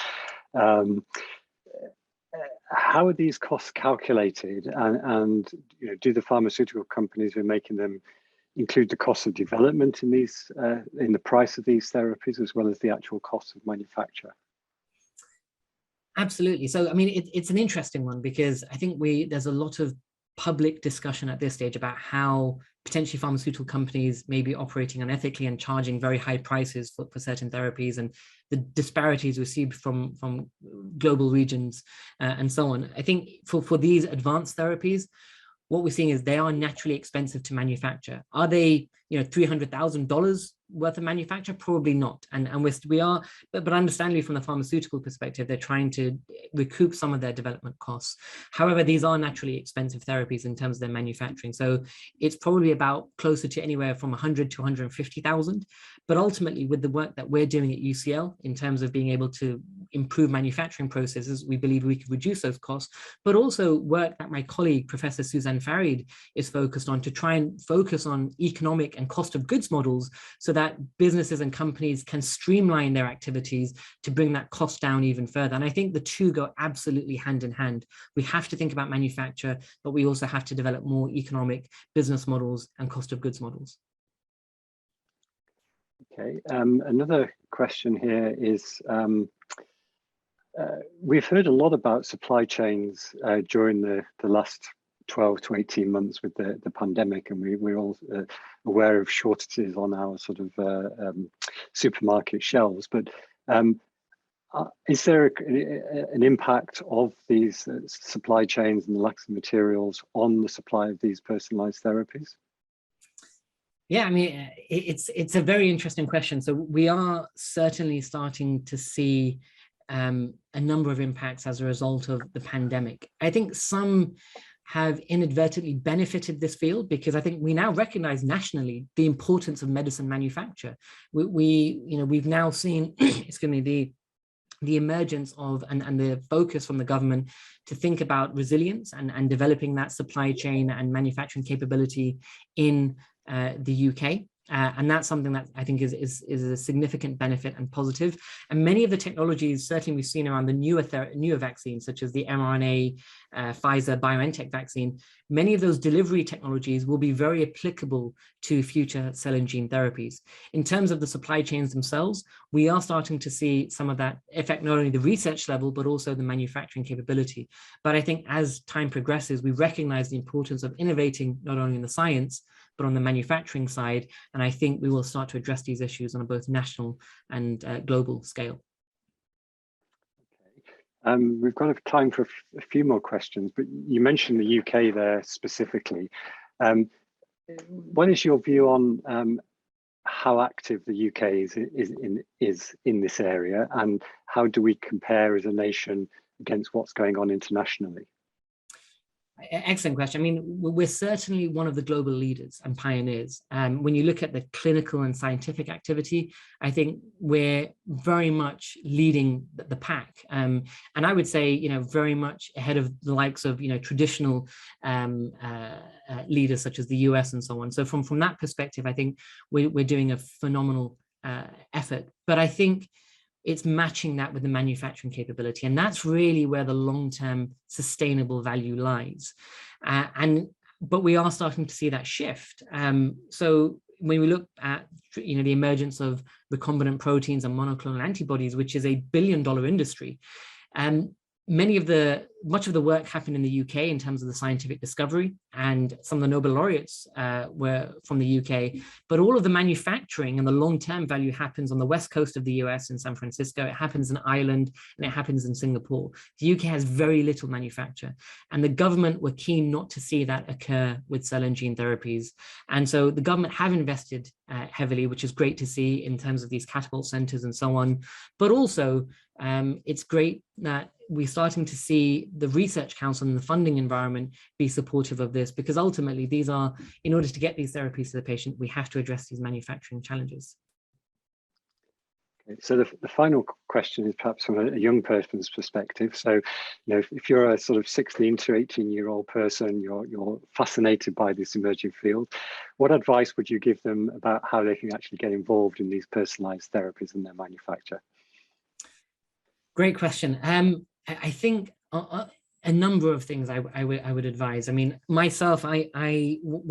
How are these costs calculated, and do the pharmaceutical companies who are making them include the cost of development in these in the price of these therapies, as well as the actual cost of manufacture? Absolutely. So, I mean, it's an interesting one, because I think there's a lot of public discussion at this stage about how potentially pharmaceutical companies may be operating unethically and charging very high prices for certain therapies, and the disparities received from global regions and so on. I think for these advanced therapies, what we're seeing is they are naturally expensive to manufacture. Are they, $300,000 worth of manufacture? Probably not. And we are, but understandably from the pharmaceutical perspective, they're trying to recoup some of their development costs. However, these are naturally expensive therapies in terms of their manufacturing. So it's probably about closer to anywhere from 100 to 150,000. But ultimately, with the work that we're doing at UCL in terms of being able to improve manufacturing processes, we believe we could reduce those costs, but also work that my colleague, Professor Suzanne Farid, is focused on to try and focus on economic and cost of goods models, so that businesses and companies can streamline their activities to bring that cost down even further. And I think the two go absolutely hand in hand. We have to think about manufacture, but we also have to develop more economic business models and cost of goods models. Okay, another question here is, we've heard a lot about supply chains during the last 12 to 18 months with the pandemic, and we're all aware of shortages on our sort of supermarket shelves. But is there an impact of these supply chains and the lack of materials on the supply of these personalized therapies? Yeah, I mean, it's a very interesting question. So we are certainly starting to see a number of impacts as a result of the pandemic. I think some have inadvertently benefited this field, because I think we now recognize nationally the importance of medicine manufacture. We've now seen, excuse me, the emergence of and the focus from the government to think about resilience and developing that supply chain and manufacturing capability in the UK. And that's something that I think is a significant benefit and positive. And many of the technologies, certainly we've seen around the newer vaccines, such as the mRNA, Pfizer, BioNTech vaccine, many of those delivery technologies will be very applicable to future cell and gene therapies. In terms of the supply chains themselves, we are starting to see some of that affect not only the research level, but also the manufacturing capability. But I think as time progresses, we recognize the importance of innovating not only in the science, but on the manufacturing side. And I think we will start to address these issues on a both national and global scale. Okay. We've got time for a few more questions, but you mentioned the UK there specifically. What is your view on how active the UK is in this area, and how do we compare as a nation against what's going on internationally? Excellent question. I mean, we're certainly one of the global leaders and pioneers. When you look at the clinical and scientific activity, I think we're very much leading the pack. And I would say, very much ahead of the likes of, traditional leaders such as the US and so on. So from that perspective, I think we're doing a phenomenal effort. But I think it's matching that with the manufacturing capability. And that's really where the long-term sustainable value lies. But we are starting to see that shift. So when we look at the emergence of recombinant proteins and monoclonal antibodies, which is $1 billion industry, much of the work happened in the UK in terms of the scientific discovery, and some of the Nobel Laureates were from the UK, but all of the manufacturing and the long-term value happens on the west coast of the US in San Francisco, it happens in Ireland, and it happens in Singapore. The UK has very little manufacture, and the government were keen not to see that occur with cell and gene therapies. And so the government have invested heavily, which is great to see in terms of these catapult centers and so on. But also, it's great that we're starting to see the Research Council and the funding environment be supportive of this, because ultimately these are, in order to get these therapies to the patient, we have to address these manufacturing challenges. So the final question is perhaps from a young person's perspective. So, if you're a sort of 16 to 18-year-old person, you're fascinated by this emerging field, what advice would you give them about how they can actually get involved in these personalised therapies and their manufacture? Great question. I think a number of things I would advise. I mean, myself, when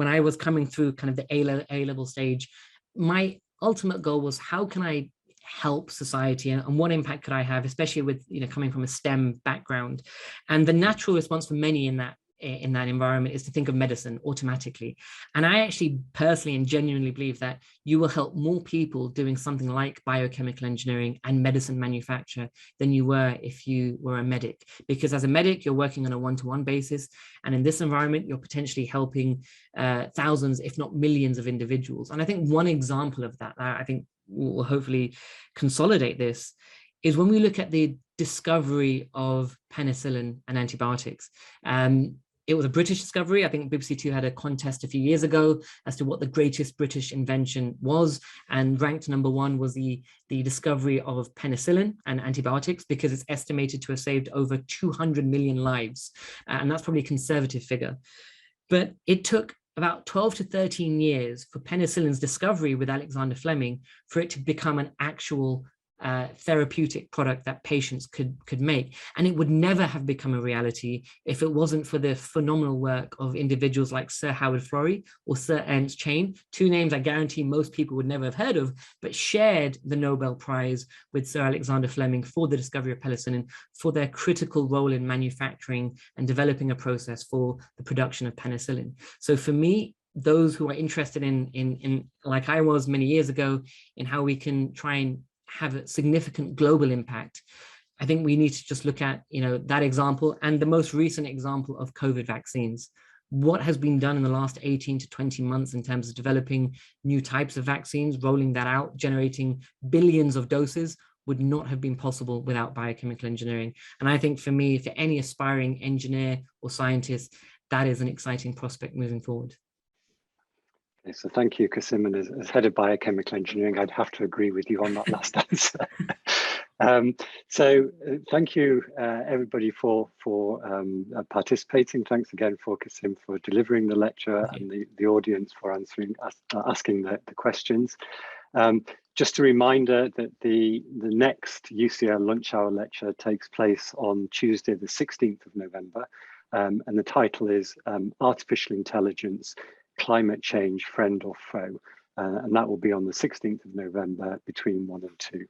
I was coming through kind of the A-level stage, my ultimate goal was, how can I help society, and what impact could I have, especially with coming from a STEM background? And the natural response for many in that environment is to think of medicine automatically. And I actually personally and genuinely believe that you will help more people doing something like biochemical engineering and medicine manufacture than you were if you were a medic. Because as a medic, you're working on a one-to-one basis. And in this environment, you're potentially helping thousands, if not millions of individuals. And I think one example of that, I think will hopefully consolidate this, is when we look at the discovery of penicillin and antibiotics. It was a British discovery. I think BBC Two had a contest a few years ago as to what the greatest British invention was, and ranked #1 was the discovery of penicillin and antibiotics, because it's estimated to have saved over 200 million lives, and that's probably a conservative figure. But it took about 12 to 13 years for penicillin's discovery with Alexander Fleming for it to become an actual therapeutic product that patients could make. And it would never have become a reality if it wasn't for the phenomenal work of individuals like Sir Howard Florey or Sir Ernst Chain, two names I guarantee most people would never have heard of, but shared the Nobel Prize with Sir Alexander Fleming for the discovery of penicillin, for their critical role in manufacturing and developing a process for the production of penicillin. So for me, those who are interested in like I was many years ago, in how we can try and have a significant global impact, I think we need to just look at that example and the most recent example of COVID vaccines. What has been done in the last 18 to 20 months in terms of developing new types of vaccines, rolling that out, generating billions of doses, would not have been possible without biochemical engineering. And I think for me, for any aspiring engineer or scientist, that is an exciting prospect moving forward. Okay, so thank you, Qasim. And as head of biochemical engineering, I'd have to agree with you on that last answer. Thank you, everybody, for participating. Thanks again for Qasim for delivering the lecture, and the audience for asking the questions. Just a reminder that the next UCL lunch hour lecture takes place on Tuesday, the 16th of November, and the title is Artificial Intelligence, Climate Change, Friend or Foe, and that will be on the 16th of November between 1 and 2.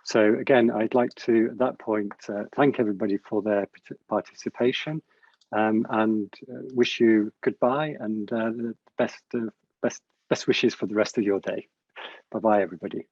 So again, I'd like to, at that point, thank everybody for their participation, and wish you goodbye and the best wishes for the rest of your day. Bye-bye, everybody.